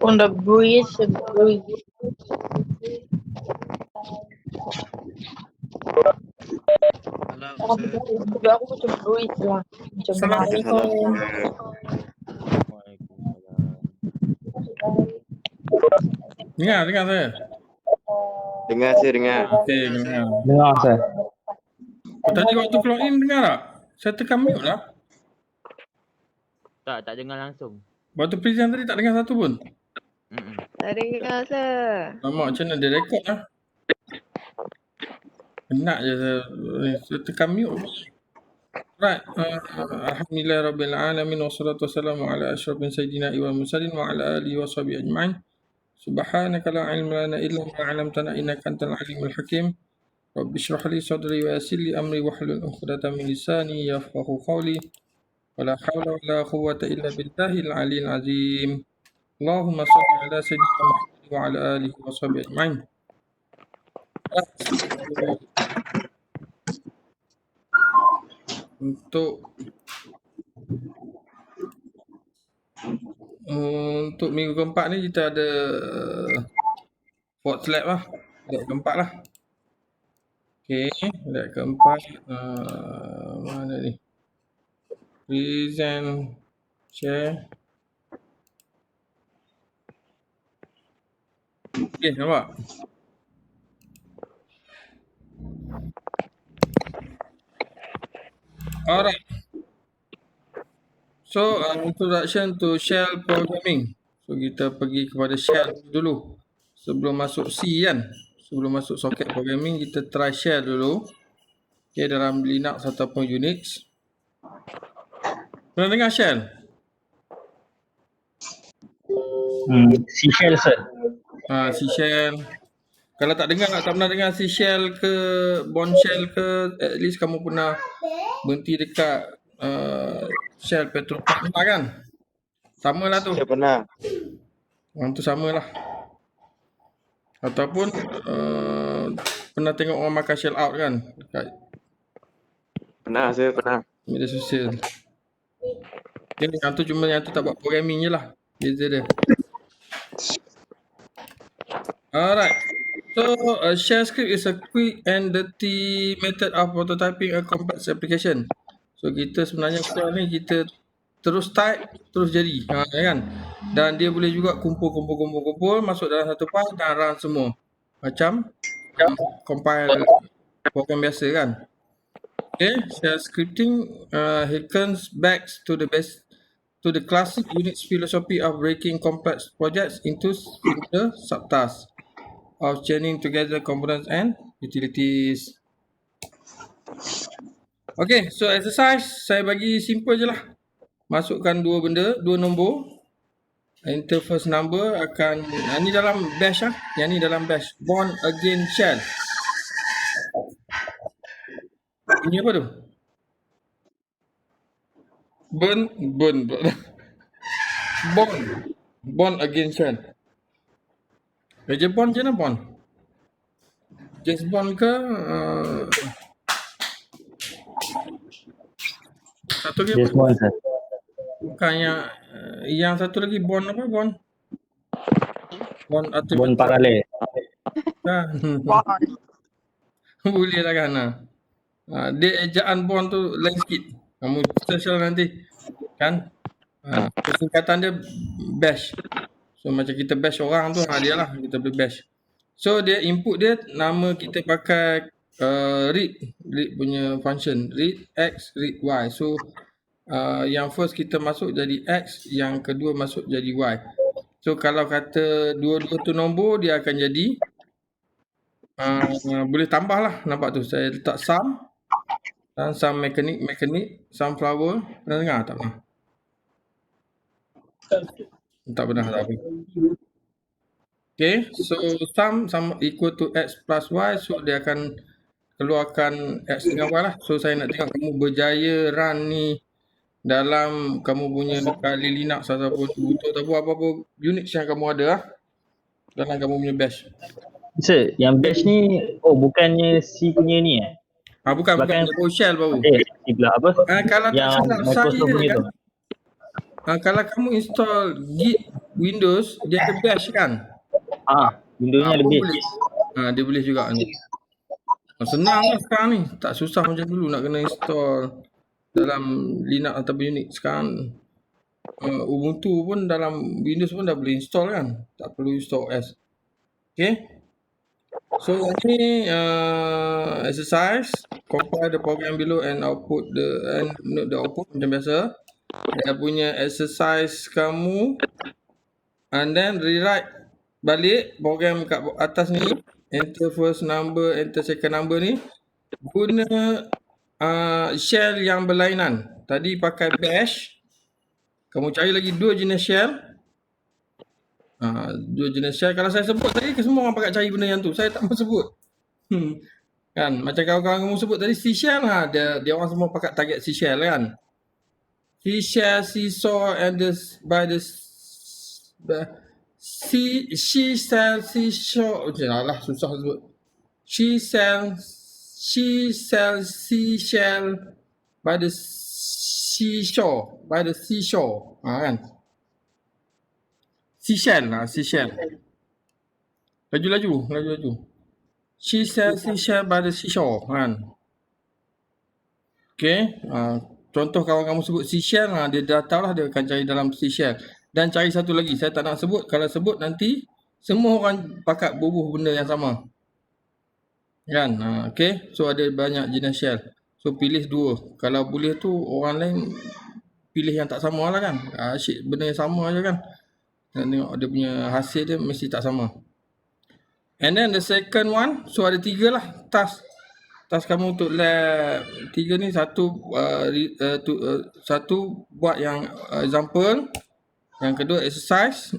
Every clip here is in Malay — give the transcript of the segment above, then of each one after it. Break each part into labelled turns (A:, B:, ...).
A: On the breeze, juga aku macam breeze lah. Macam
B: Assalamualaikum.
C: Dengar saya.
B: Dengar saya dengar.
C: Okey, dengar.
D: Dengar saya.
C: Tadi waktu clock in dengar tak? Saya tekan mute lah.
E: Tak dengar langsung.
C: Waktu present tadi tak dengar satu pun.
F: Tak dengar sir.
C: Lama macam mana dia rekod lah. Enak je saya tekan mute. Right. Alhamdulillah Rabbil Alamin. Wassalatu wassalamu ala ashrafin sayyidina wal mursalin wa ala alihi wa sahbihi ajma'in. Subhanaka la ilma lana illa ma 'allamtana innaka antal alimul hakim. Rabbi shrah li sadri wa yassir li amri wahlul 'uqdatam min lisani yafqahu qawli. Wala hawla wala quwwata illa billahil aliyil azim. Allahumma shalli ala sayyidina Muhammad wa ala alihi wa sahbihi ajma'in. Untuk minggu keempat ni kita ada Fort Lab lah. Lab keempat lah. Okey, lab keempat mana ni? Present, share. Okey, nampak? Alright. So, introduction to shell programming. So, kita pergi kepada shell dulu. Sebelum masuk C kan. Sebelum masuk socket programming, kita try shell dulu. Okay, dalam Linux ataupun Unix. Pernah dengar shell?
D: C shell sir.
C: C shell. Kalau tak pernah dengar C shell ke Bourne shell ke, at least kamu pernah berhenti dekat shell Petropac kan? Sama lah tu.
B: Saya pernah.
C: Orang tu sama lah. Ataupun pernah tengok orang makan shell out kan? Dekat
B: Pernah, saya pernah.
C: media sosial. Yang tu cuma yang tu tak buat programming je lah. Beza dia. Alright. So, shell script is a quick and dirty method of prototyping a complex application. So, kita sebenarnya shell ni kita terus type, terus jadi. Kan? Dan dia boleh juga kumpul masuk dalam satu file dan run semua. Macam compile program biasa kan. Okay, shell scripting harkens back to the classic Unix philosophy of breaking complex projects into simple subtasks of chaining together components and utilities. Okay, so exercise saya bagi simple je lah. Masukkan dua nombor. Enter first number akan, ni dalam bash lah. Yang ni dalam bash. Bourne again shell. Ini apa tu? Bourne again shell. Raja Bond je lah Bond. James Bond ke satu lagi
D: Yes,
C: apa?
D: sir.
C: Bukan yang satu lagi Bond apa? Bond atau
D: Bond paralel.
C: kan? Boleh lah kan. Dia ejaan Bond tu lain sikit. Kamu search nanti. Kan? Singkatan dia bash. So macam kita bash orang tu, dia lah kita boleh bash. So dia input dia, nama kita pakai read punya function, read x, read y. So yang first kita masuk jadi x, yang kedua masuk jadi y. So kalau kata dua-dua tu nombor, dia akan jadi boleh tambah lah, nampak tu saya letak sum dan sum mechanic, sunflower. Pernah dengar tak pernah? Tak pernah, tak apa. Okay, so sum equal to x plus y. So dia akan keluarkan x dengan y lah. So saya nak tengok kamu berjaya run ni dalam kamu punya kali Linux ataupun Ubuntu ataupun apa-apa Unix yang kamu ada lah. Dalam kamu punya bash.
D: Sir, yang bash ni bukannya C punya ni
C: Bukan
D: Belakang
C: PowerShell baru.
D: di belah apa?
C: Kalau tak
D: Yang
C: silap
D: Microsoft
C: saya
D: punya
C: kan,
D: tu.
C: kalau kamu install Git Windows, dia ada bash kan?
D: Windows-nya
C: Pun
D: lebih.
C: boleh. Dia boleh juga ni. Senang lah sekarang ni. Tak susah macam dulu nak kena install dalam Linux atau Unix. Sekarang Ubuntu pun dalam Windows pun dah boleh install kan. Tak perlu install OS. Okay. So ni exercise. Compile the program below and output note the output macam biasa. Dia punya exercise kamu. And then rewrite balik program kat atas ni. Enter first number, enter second number ni. Guna shell yang berlainan. Tadi pakai bash. Kamu cari lagi 2 jenis shell. 2 jenis shell. Kalau saya sebut tadi, semua orang pakai cari benda yang tu. Saya tak mau sebut. Kan? Macam kawan-kawan kamu sebut tadi, C shell. Dia orang semua pakai target C shell kan. C shell, C saw and she shell, C saw. Alah, susah sebut. She shell, C shell by the seashore. By the seashore. Kan? Seashell. Seashell. Laju. She shell, seashell by the seashore. Kan? Okay. Contoh kawan kamu sebut seashell. Dia dah tahu lah dia akan cari dalam seashell. Dan cari satu lagi. Saya tak nak sebut. Kalau sebut nanti semua orang pakat bubuh benda yang sama. Kan? Okay. So ada banyak jenis shell. So pilih 2. Kalau boleh tu orang lain pilih yang tak sama lah kan. Asyik benda yang sama je kan. Dan tengok dia punya hasil dia mesti tak sama. And then the second one. So ada 3 lah task. Task kamu untuk lab 3 ni. Satu buat yang example. Yang kedua exercise.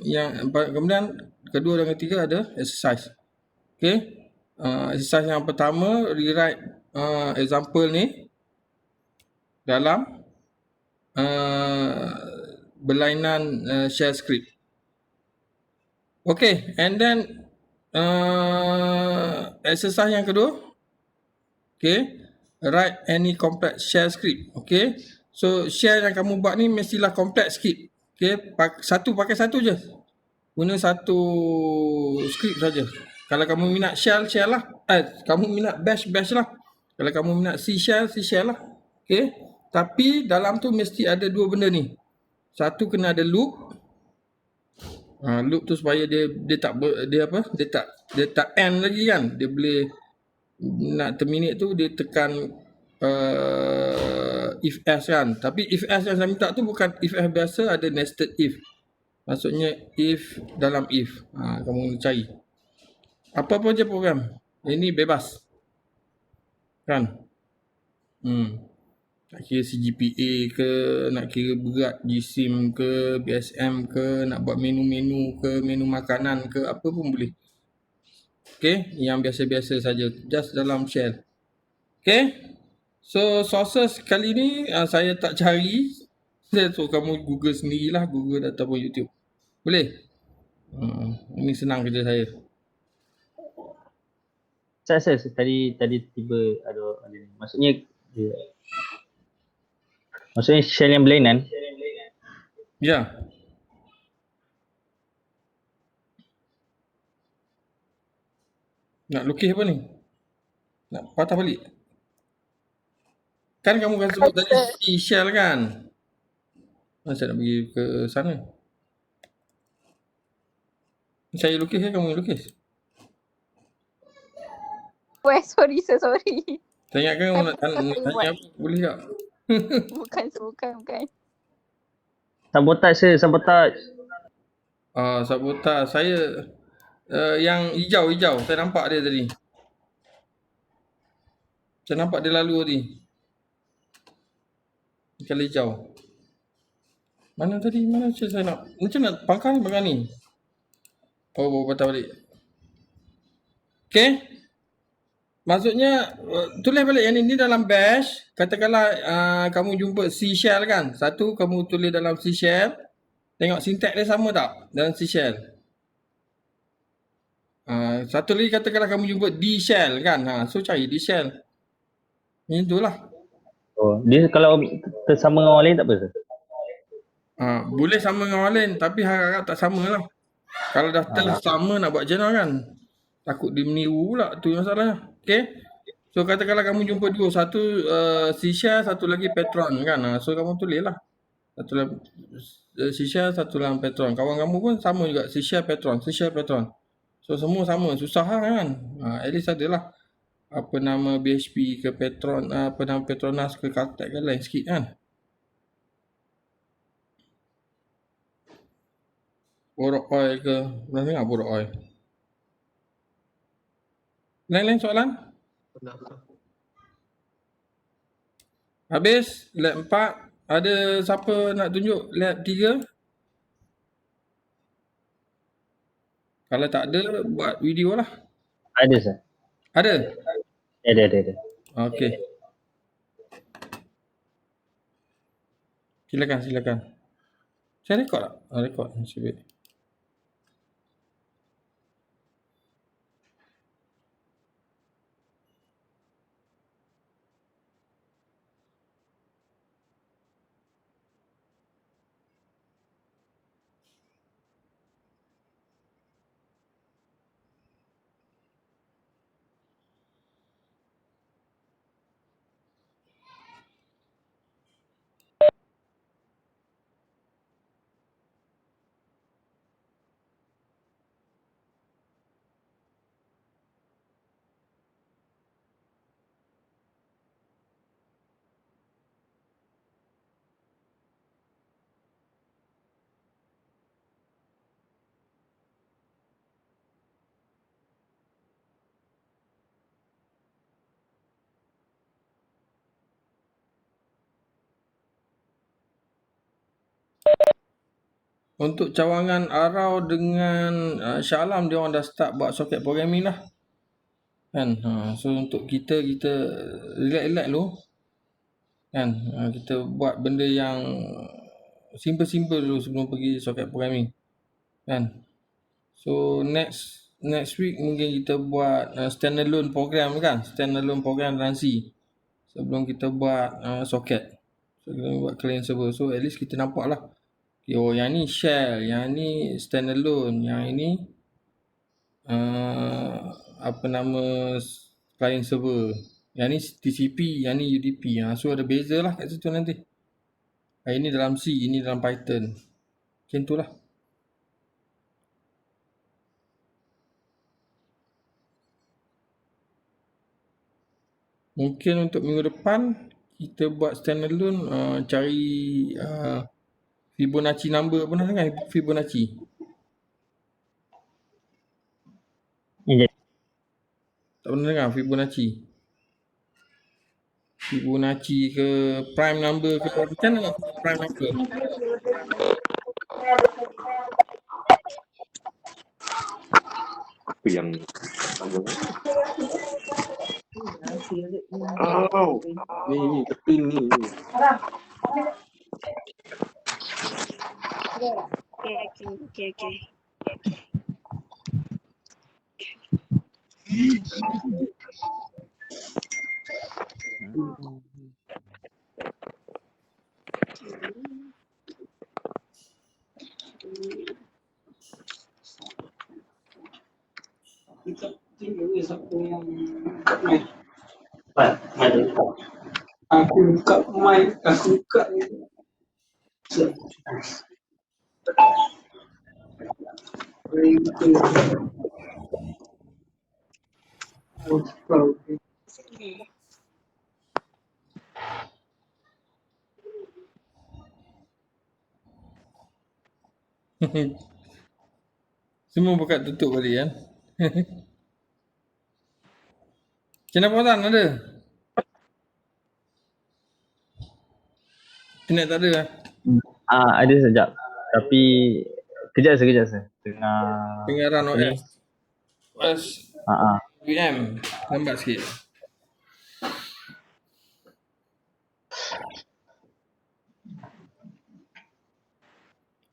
C: Kemudian kedua dan ketiga ada exercise. Okay. Exercise yang pertama, rewrite example ni dalam berlainan shell script. Okay, and then exercise yang kedua, okay, write any complex shell script. Okay, so shell yang kamu buat ni mestilah complex script. Okay, pakai satu je. Guna satu script saja. Kalau kamu minat shell lah. Kamu minat bash lah. Kalau kamu minat C shell lah. Okay. Tapi dalam tu mesti ada 2 benda ni. Satu kena ada loop. Loop tu supaya dia tak end lagi kan. Dia boleh nak terminate tu dia tekan if else kan. Tapi if else yang saya minta tu bukan if else biasa, ada nested if. Maksudnya if dalam if. Kamu cari. Apa-apa je program. Ini bebas. Kan? Nak kira CGPA ke, nak kira berat GSIM ke, BSM ke, nak buat menu-menu ke, menu makanan ke, apa pun boleh. Okay? Yang biasa-biasa saja. Just dalam shell. Okay? So, sources kali ni saya tak cari. So, kamu Google sendirilah. Google ataupun YouTube. Boleh? Ini senang kerja saya.
D: Saya tadi tiba ada ni. Maksudnya shell yang berlainan.
C: Ya. Nak lukis apa ni? Nak patah balik? Kan kamu kan sebut tadi C shell kan? Saya nak pergi ke sana. Saya lukis ke kamu lukis?
F: Sorry.
C: Saya ingatkan kamu nak tanya apa? Boleh tak?
F: Bukan.
D: Sabotage.
C: Sabotage. Saya yang hijau. Saya nampak dia tadi. Saya nampak dia lalu tadi. Kalau hijau. Mana tadi? Mana saya nak? Macam nak pangkal ni? Oh, patah balik. Okay. Maksudnya, tulis balik yang ni dalam bash. Katakanlah kamu jumpa C shell kan. Satu, kamu tulis dalam C shell. Tengok sintak dia sama tak dalam C shell. Satu lagi katakanlah kamu jumpa D shell kan. So, cari D shell. Itulah.
D: Oh, dia kalau tersama dengan orang lain tak apa Ustaz?
C: Boleh sama dengan orang lain tapi harap-harap tak sama lah. Kalau dah sama nak buat macam mana kan? Takut dia meniru pula, tu yang masalahnya. Okay? So katakanlah kamu jumpa dua, satu Sisha, satu lagi Petron kan. So kamu tulis lah. Satu lagi Sisha, satu lagi Petron. Kawan kamu pun sama juga, Sisha Petron, Sisha Petron. So semua sama, susah lah kan. At least adalah apa nama BHP ke Petron, apa nama Petronas ke Caltech ke lain sikit kan. Borok oil ke, pernah dengar borok oil? Lain-lain soalan? Habis lab 4. Ada siapa nak tunjuk lab 3? Kalau tak ada, buat video lah.
D: Ada Ustaz.
C: Ada?
D: Ada.
C: Okey. Silakan. Saya rekod tak? Rekod. Nasib baik. Untuk cawangan Arau dengan Shah Alam, dia orang dah start buat soket programming dah. Kan? So untuk kita relax dulu. Kan? Kita buat benda yang simple dulu sebelum pergi soket programming. Kan? So next week mungkin kita buat standalone program kan? Standalone program dalam C. Sebelum kita buat soket. So kita buat client server. So at least kita nampak lah. Oh, yang ni shell, yang ni standalone, yang ini apa nama client server, yang ni TCP, yang ni UDP. So ada beza lah kat situ nanti. Ini dalam C, ini dalam Python. Macam tu lah. Mungkin untuk minggu depan kita buat standalone, cari Fibonacci number. Pernah dengar Fibonacci?
D: Ya.
C: Tak pernah dengar Fibonacci? Fibonacci ke prime number ke macam mana prime number?
B: Apa yang ni keping ni.
E: Okay.
G: Aku buka mic, aku buka ni.
C: Semua buka tutup balik kan. Macam mana Fauzan, ada? Internet tak ada lah.
D: Ada sekejap. Tapi kejap saya.
C: Tengah run OS. OS VM. Lambat sikit.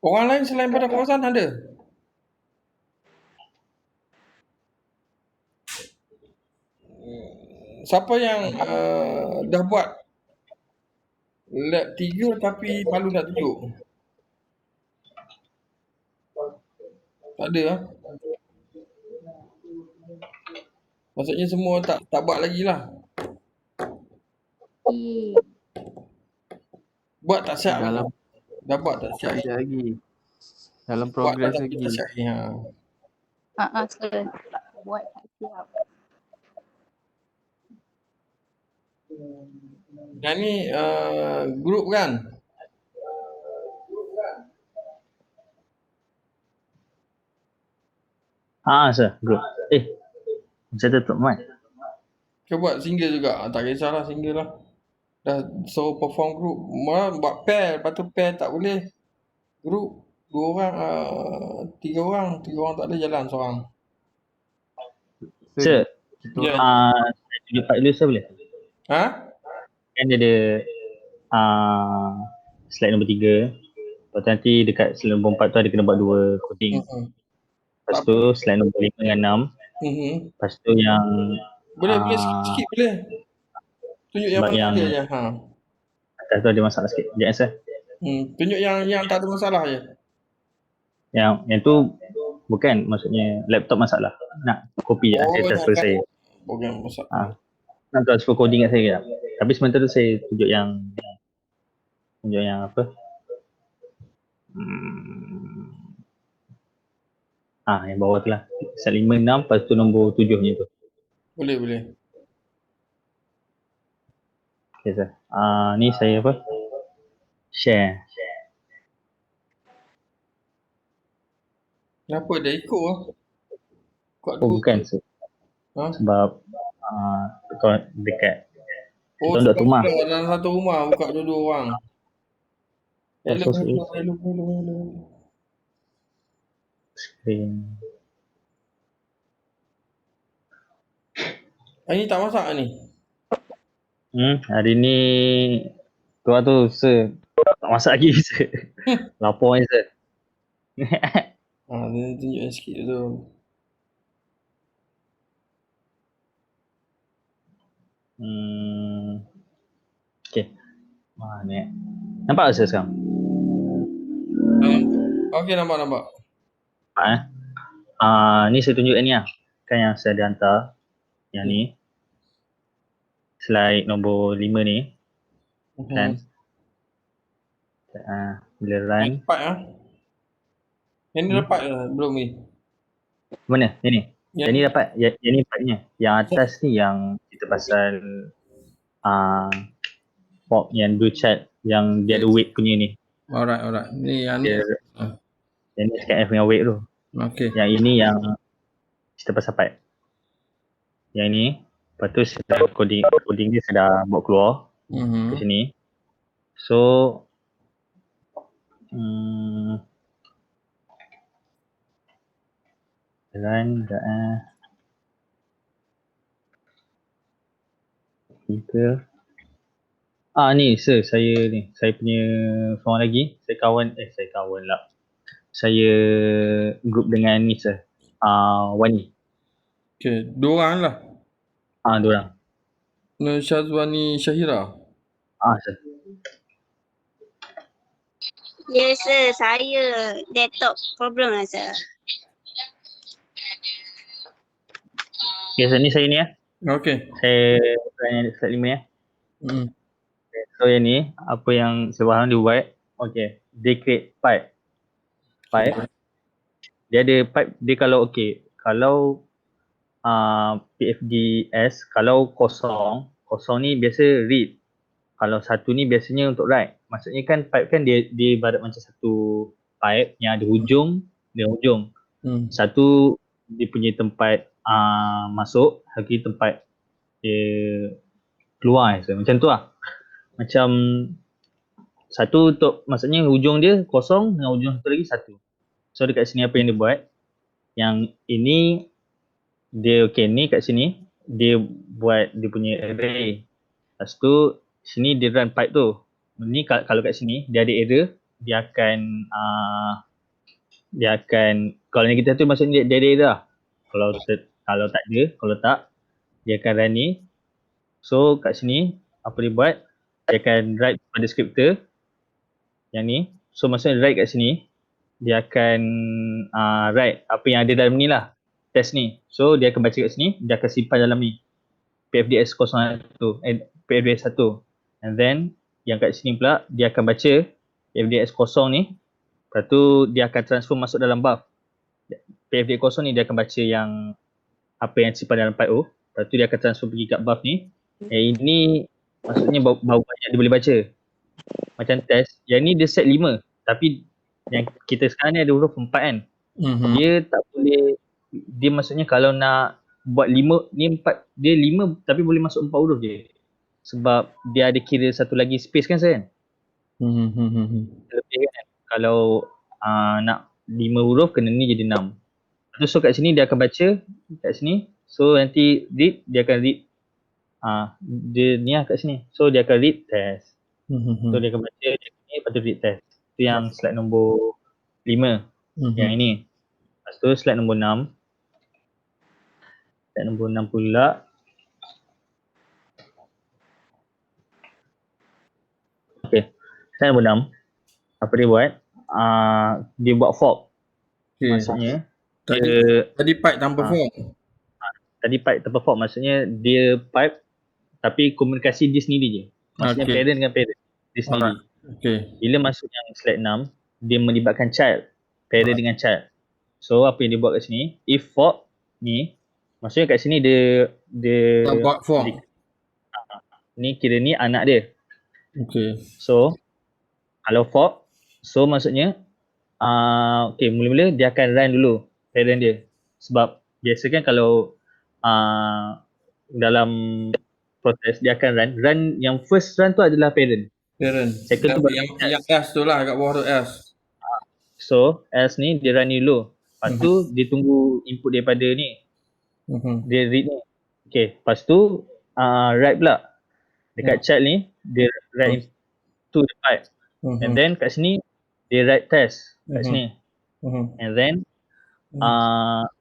C: Orang lain selain pada Fauzan ada? siapa yang dah buat lab 3 tapi malu nak tunjuk? Tak ada lah. Maksudnya semua tak buat lagi lah. Buat tak siap lagi.
B: Dalam
C: Dah buat tak siap lagi.
B: lagi. Dalam
C: Buat
B: progress
C: tapi
B: lagi.
C: tak siap lagi.
F: Sekarang tak buat tak siap.
C: Yang ni group kan?
D: Sir, group. Saya tutup mic.
C: Kau buat single juga. Tak kisahlah single lah. Dah so perform group. Malah buat pair. Lepas tu pair tak boleh. Group 2 orang, 3 orang. 3 orang tak boleh jalan seorang.
D: Sir,
C: Ya.
D: saya tunjuk part dulu sir boleh?
C: Ha?
D: Kan dia ada slide nombor 3. Lepas tu nanti dekat slide nombor 4 tu ada kena buat 2 coding. Lepas tu slide nombor 5 dengan 6. Lepas tu yang
C: Boleh sikit boleh. Tunjuk yang
D: sebab
C: mana
D: yang-
C: ada je.
D: atas tu ada masalah sikit. Sekejap sir.
C: Tunjuk yang tak ada masalah je.
D: Yang tu bukan maksudnya laptop masalah. Nak copy je. Saya transfer saya.
C: Bukan masalah.
D: Nak transfer coding kat saya kejap. Tapi sementara tu saya tunjuk yang apa? Yang bawah tu lah. Slide 5, 6, lepas tu nombor 7 ni tu.
C: Boleh.
D: Okay sir. Ni saya apa? Share.
C: Kenapa dah ikut lah? Kuat
D: Oh bukan sir. Sebab kau dekat kita duduk rumah.
C: Dalam satu rumah buka dua-dua orang. Hello.
D: Screen.
C: Hari ni tak masak ni?
D: Hari ni tuan tu sir tak masak lagi sir. Lapor ni sir.
C: Dia tunjuk sikit tu.
D: Okay. Ni. Nampak tak sir sekarang?
C: Okey, nampak.
D: Nampak ni saya tunjuk yang ni lah. Kan yang saya ada hantar. Yang ni. Slide nombor 5 ni. Kan? Bila run.
C: Dapat lah. Yang ni dapat belum ni?
D: Mana? Yang ni?
C: Yang
D: Yang ni dapat. Yang ni partnya. Yang atas ni yang kita pasal pop yang blue chat yang dia ada weight punya ni.
C: Alright. Ni yang ni.
D: Yang ni scan F dengan weight tu.
C: Okey.
D: Yang ini yang kita pasal pipe. Yang ni. Lepas tu saya coding ni saya dah buat keluar ke sini. So run ni sir, saya punya seorang lagi, saya kawan lah. Saya group dengan ni sir, Wani.
C: Okey, 2 orang lah.
D: 2 orang.
C: Nur Syazwani Syahira.
D: Sir.
E: Yes sir, saya laptop problem lah sir.
D: Okay sir, ni saya ni
C: Okey.
D: Saya tanya slide 5 So yang ni, apa yang saya faham dia buat, okay, dia create pipe. Dia ada pipe, dia kalau PFDS, kalau kosong ni biasa read. Kalau satu ni biasanya untuk write. Maksudnya kan pipe kan dia ibarat macam satu pipe yang ada hujung. Satu dia punya tempat masuk, lagi tempat dia keluar. Macam tu lah. Macam satu untuk, maksudnya hujung dia kosong dengan hujung satu lagi satu. So dekat sini apa yang dia buat, yang ini dia ni kat sini dia buat dia punya array. Lepas tu sini dia run pipe tu. Ni kalau kat sini dia ada error, dia akan kalau negatif tu maksudnya dia ada error lah. Kalau tak ada, kalau tak dia akan run ni. So kat sini apa dia buat, dia akan write pada scriptor yang ni. So maksudnya write kat sini, dia akan write apa yang ada dalam ni lah, test ni. So dia akan baca kat sini, dia akan simpan dalam ni PFDS 01, PFDS 1. And then yang kat sini pula dia akan baca PFDS 0 ni, lepas tu dia akan transfer masuk dalam buff. PFDS 0 ni dia akan baca yang apa yang simpan dalam pipe tu, lepas tu dia akan transfer pergi kat buff ni. Ini maksudnya baru banyak dia boleh baca. Macam test, yang ni dia set 5, tapi yang kita sekarang ni ada huruf 4 kan. Dia tak boleh, dia maksudnya kalau nak buat 5, ni 4, dia 5 tapi boleh masuk 4 huruf je. Sebab dia ada kira satu lagi space kan Sen? Lebih kan? Kalau nak 5 huruf kena ni jadi 6. So kat sini dia akan baca kat sini. So nanti read, dia akan read dia ni kat sini. So dia akan read test. So dia akan baca dia ni, lepas tu read test. Itu yang slide nombor 5. Yang ini. Lepas tu slide nombor 6. Slide nombor 6 pula. Okay. Slide nombor 6. Apa dia buat? Dia buat fork. Maksudnya
C: Tadi pipe tanpa fork.
D: Tadi pipe tanpa fork maksudnya dia pipe tapi komunikasi dia sendiri je. Maksudnya parent dengan parent dia sendiri. Bila masuk yang slide 6, dia melibatkan child, parent dengan child. So apa yang dia buat kat sini, if fork ni, maksudnya kat sini dia
C: buat fork.
D: Ni kira ni anak dia. So kalau fork, so maksudnya mula-mula dia akan run dulu parent dia. Sebab biasa kan kalau dalam proses dia akan run yang first run tu adalah parent. Second tu
C: yang S tu lah, kat bawah tu S.
D: So S ni dia run ni dulu. Lepas tu dia tunggu input daripada ni. Dia read ni. Okay, lepas tu write pula. Dekat chat ni dia write to the pipe. And then kat sini dia write test kat sini. And then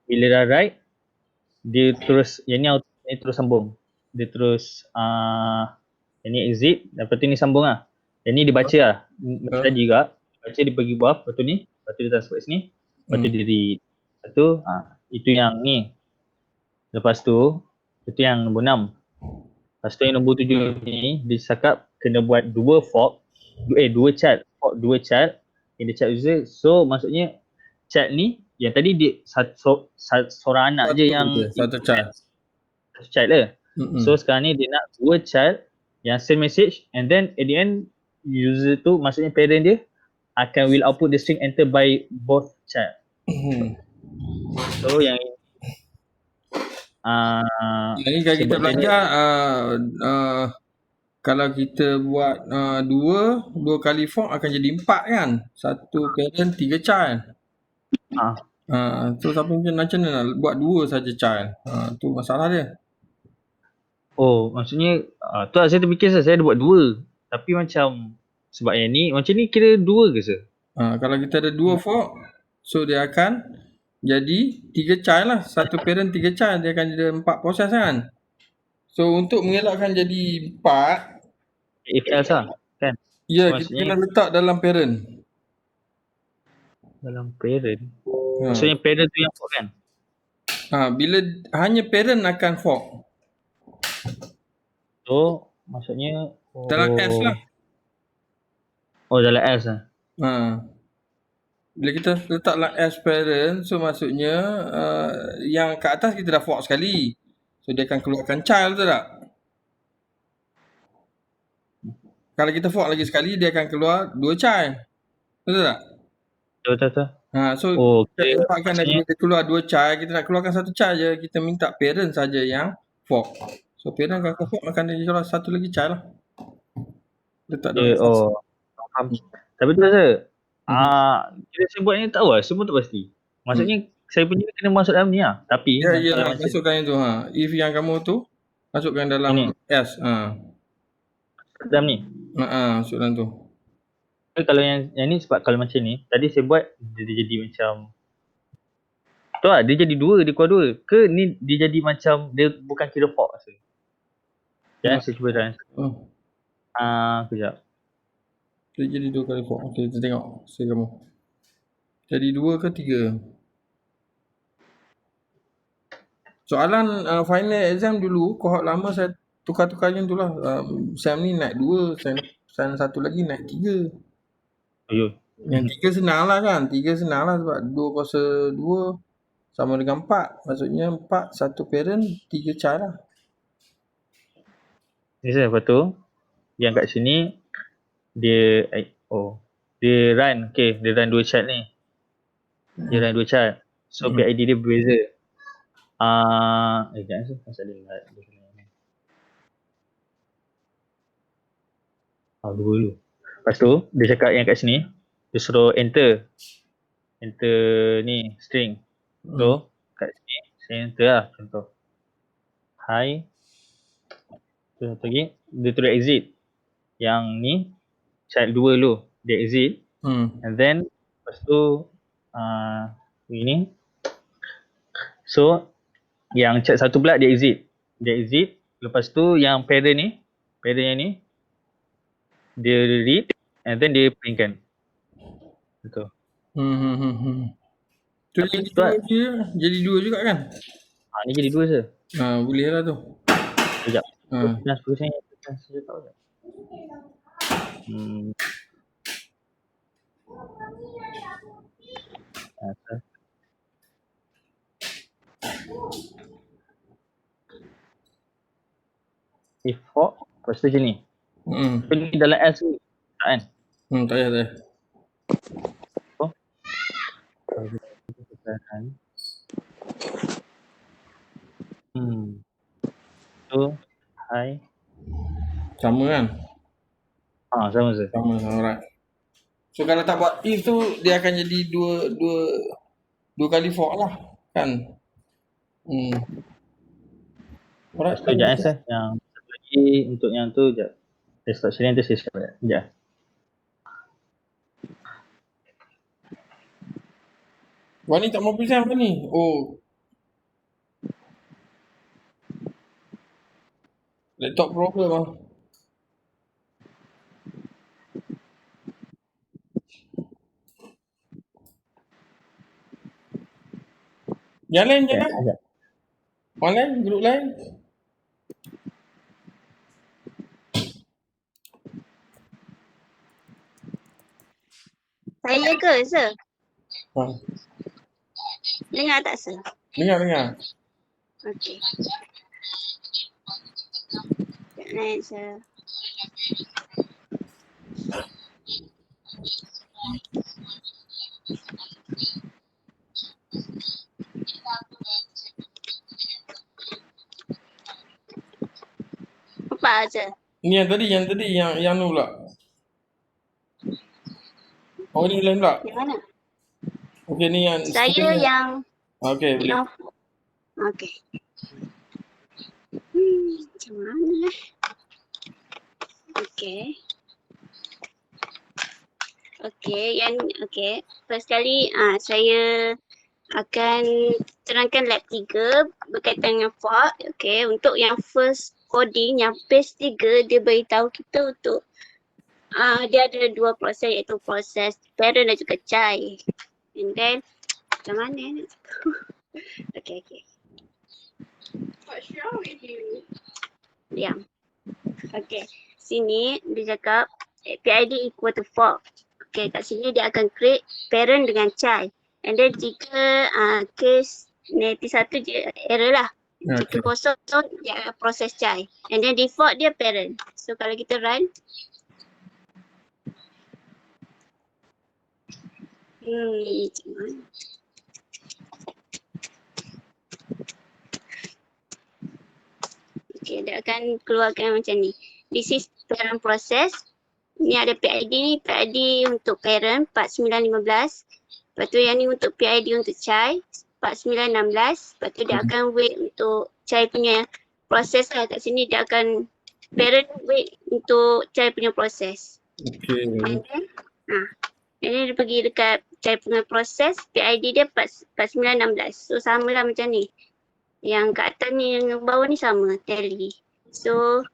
D: bila dah write, dia terus yang ni terus sambung. Dia terus yang ni exit, lepas tu ni sambung lah. Yang ni dia baca lah. Macam tadi juga. Baca dia pergi buff, lepas tu ni. Lepas tu dia transfer kat sini. Lepas tu dia read. Lepas tu itu yang ni. Lepas tu, itu yang nombor 6. Lepas tu yang nombor 7 ni, dia cakap kena buat 2 fork. 2 child. Fork 2 child in the child user. So maksudnya child ni, yang tadi dia seorang anak je yang
C: satu child.
D: Satu child lah. So sekarang ni dia nak 2 child yang send message, and then at the end user tu, maksudnya parent dia akan will output the string enter by both child. So yang
C: ini kalau kita belajar kalau kita buat 2 kali fork akan jadi 4 kan. 1 parent 3 child. Tu siapa mungkin macam mana nak buat 2 saja child. Tu masalah dia.
D: Oh, maksudnya tu lah saya terfikir saya ada buat 2. Tapi macam sebab yang ni macam ni kira 2 ke sir?
C: Kalau kita ada 2 fork, so dia akan jadi 3 child lah. 1 parent 3 child, dia akan jadi 4 proses kan. So untuk mengelakkan jadi 4,
D: if else lah kan?
C: Ya, kita kena letak dalam parent.
D: Dalam parent? Maksudnya parent tu yang fork kan?
C: Bila hanya parent akan fork.
D: So maksudnya
C: dalam S lah.
D: Oh, dalam S lah.
C: Bila kita letak dalam S parent, so maksudnya yang kat atas kita dah fork sekali. So dia akan keluarkan child, betul tak? Kalau kita fork lagi sekali, dia akan keluar 2 child. Betul tak?
D: Betul.
C: So kita dapatkan bila dia keluar 2 child, kita nak keluarkan 1 child je. Kita minta parent saja yang fork. So parent akan fork, akan dia keluar 1 lagi child lah. Letak dalam
D: faham. Tapi tu rasa kira saya buat ni tak tahu lah, semua tak pasti. Maksudnya saya punya kena masuk dalam ni lah. Tapi
C: masukkan itu. If yang kamu tu masukkan dalam ini. S.
D: Dalam ni.
C: Masuk dalam tu.
D: Kalau yang ni sebab kalau macam ni, tadi saya buat dia jadi macam tu lah, dia jadi 2, dia keluar 2. Ke ni dia jadi macam dia bukan kira fork rasa. Jangan saya cuba try.
C: Oh,
D: Kejap.
C: dia jadi 2 kali 4. Okey, kita tengok hasil kamu. Jadi 2 ke 3? Soalan final exam dulu, kohort lama saya tukar-tukar macam tu lah. Sem ni naik 2, sem satu lagi naik 3.
D: Ayuh.
C: Yang 3 senang lah kan. 3 senang lah sebab 2 kuasa 2 sama dengan 4. Maksudnya 4, 1 parent, 3 child lah.
D: Ni saya lepas tu yang kat sini dia dia run dia run 2 chart ni. Dia run 2 chart. So PID dia berbeza. Jangan sih pasal dia lihat dia kena ni. Dua dulu. Lepas tu dia cakap yang kat sini dia suruh enter ni string. So kat sini saya enter lah contoh. Hi. Tu satu lagi dia tulis exit. Yang ni child 2 dulu dia exit. And then lepas tu ini. So yang child satu pula dia exit. Lepas tu yang parent yang ni dia read and then dia printkan. Betul.
C: Tu jadi 2 juga kan?
D: Ni jadi 2 je.
C: Boleh lah tu.
D: Sekejap. Dah suruh saya tahu tak? Default lepas tu macam ni. Tapi dalam else ni tak kan?
C: Tak payah.
D: So hi.
C: Sama kan?
D: Sama je.
C: Sama, alright. So kalau tak buat if tu dia akan jadi 2 kali for lah kan? Alright.
D: Lepas tu sekejap yang satu lagi untuk yang tu sekejap. Desktop sini nanti saya cakap sekejap.
C: Wah ni tak mau present apa ni? Laptop problem lah. Yang lain je lah. Orang lain, grup lain.
E: Saya ke, sir? Dengar tak, sir?
C: Dengar.
E: Okey. Sekejap, sir. Apa je?
C: Ni yang tadi yang tu pula. Oh ni lain pula.
E: Yang mana?
C: Okey ni yang
E: Saya yang
C: okey boleh.
E: Okey. Macam mana? Okey. First kali saya akan terangkan lab 3 berkaitan dengan fork. Okey, untuk yang first coding yang phase 3 dia beritahu kita untuk dia ada 2 proses iaitu proses parent dan juga child. And then macam mana? Okay. What's wrong with you? Diam. Okay. Sini dia cakap PID equal to fork. Okay, kat sini dia akan create parent dengan child. And then jika case negatif 1 je error lah. Jika kosong dia proses child. And then default dia parent. So kalau kita run macam mana? Okay, dia akan keluarkan macam ni. This is parent process. Ni ada PID ni, PID untuk parent 4915. Lepas tu yang ni untuk PID untuk child 4916. Lepas tu dia akan wait untuk child punya proses lah. Kat sini dia akan parent wait untuk child punya proses.
C: Okay.
E: And then dia pergi dekat child punya proses, PID dia 4916. So sama lah macam ni. Yang kat atas ni, yang bawah ni sama, tally. So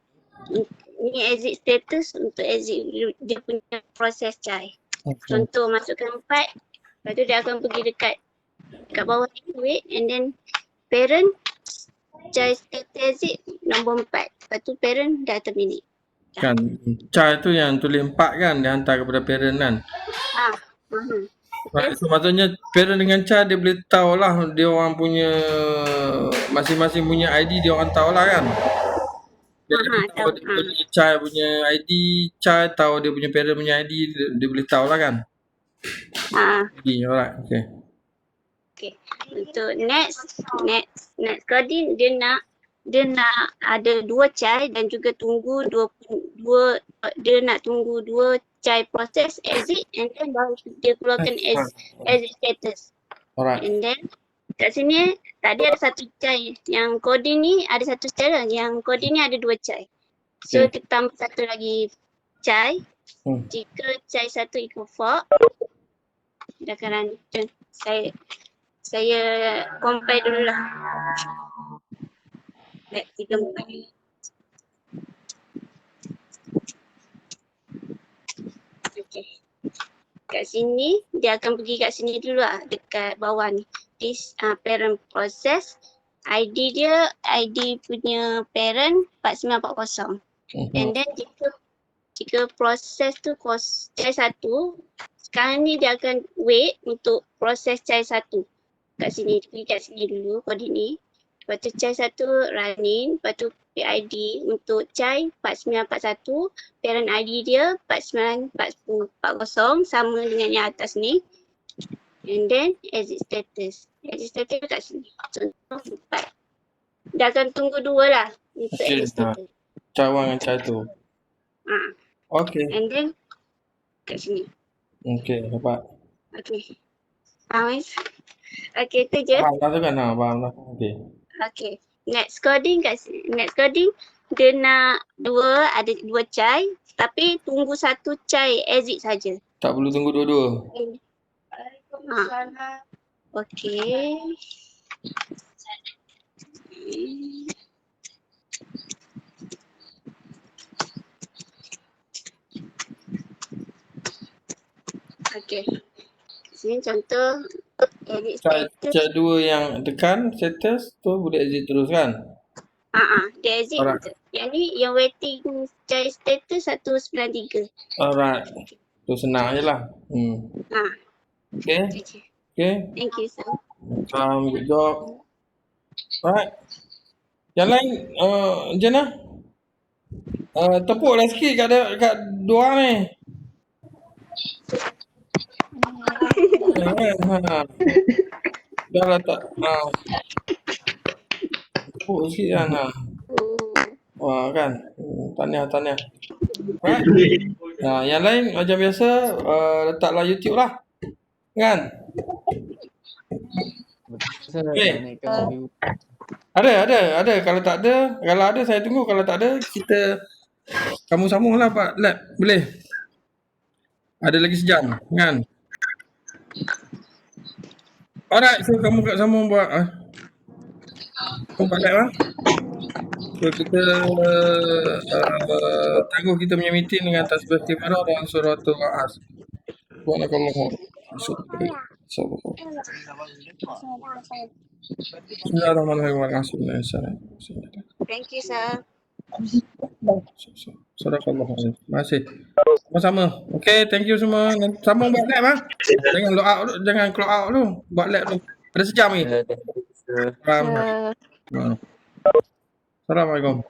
E: Ni exit status untuk exit dia punya proses cai.
C: Okay.
E: Contoh masukkan 4, lepas tu dia akan pergi dekat bawah ni wait, and then parent cai status exit nombor 4. Lepas tu parent dah terminate.
C: Kan chai tu yang tulis 4 kan, dia hantar kepada parent kan. Right, so maksudnya parent dengan chai dia boleh tahu lah dia orang punya masing-masing punya ID dia orang tahu lah kan. Dia tahu dia punya chai punya ID, chai tahu dia punya parent punya ID, dia boleh tahu lah kan. Alright, okay.
E: Okay. Untuk next coding dia nak ada 2 chai dan juga tunggu dia nak tunggu 2 chai proses exit, and then baru dia keluarkan exit status.
C: Alright.
E: And then kat sini tadi ada 1 chai. Yang coding ni ada 1 chai, yang coding ni ada 2 chai. So kita tambah 1 lagi chai. Jika chai 1 equal fork, dia akan run. Saya compare dulu lah. Baik, 3-4. Okay. Kat sini, dia akan pergi kat sini dulu lah, dekat bawah ni. This parent process. ID dia, ID punya parent 4940. And then jika proses tu chai 1, sekarang ni dia akan wait untuk proses chai 1. Kat sini, pergi kat sini dulu, kode ni. Lepas tu chai 1 running, lepas tu PID untuk chai 4941, parent ID dia 4940 sama dengan yang atas ni. And then exit status. Exit status kat sini. Contoh 4. Dia akan tunggu 2 lah untuk exit status.
C: Chai 1 dengan chai 2. Okay.
E: And then kat sini.
C: Okay, dapat.
E: Okay. Faham? Okay, tu je.
C: Faham lah tu kan? Faham lah. Okay.
E: Okay. Next coding dia nak ada 2 chai, tapi tunggu 1 chai exit saja.
C: Tak perlu tunggu dua-dua.
E: Okay. Okay. Sini contoh edit status.
C: Chai 2 yang tekan status tu boleh exit terus kan?
E: Dia exit.
C: Alright.
E: Yang ni yang waiting chai status 193.
C: Alright. Tu senang je lah. Okay. Okay.
E: Thank you, sir.
C: Good job. Alright. Yang lain, Jana? Tepuk lah sikit kat dua ni. Dah lah tak. Tepuk sikit kan. Wah kan. Tahniah. Right. Yang lain macam biasa, letaklah YouTube lah. Kan? Okay. Ada. Kalau tak ada, saya tunggu. Kalau tak ada, kamu sambung lah Pak Lab. Boleh? Ada lagi sejam, kan? Alright, so kamu kat sambung buat Lab lah. So kita tangguh kita punya meeting dengan tasbih istighfarah dan suratul As. Subhanakallah. Bismillahirrahmanirrahim.
E: Thank you, sir.
C: Sadaqallah. Terima kasih. Sama-sama. Okay, thank you semua. Sambung buat lab Jangan log out dulu, jangan clock out dulu. Buat lab dulu. Ada sejam ni. Assalamualaikum.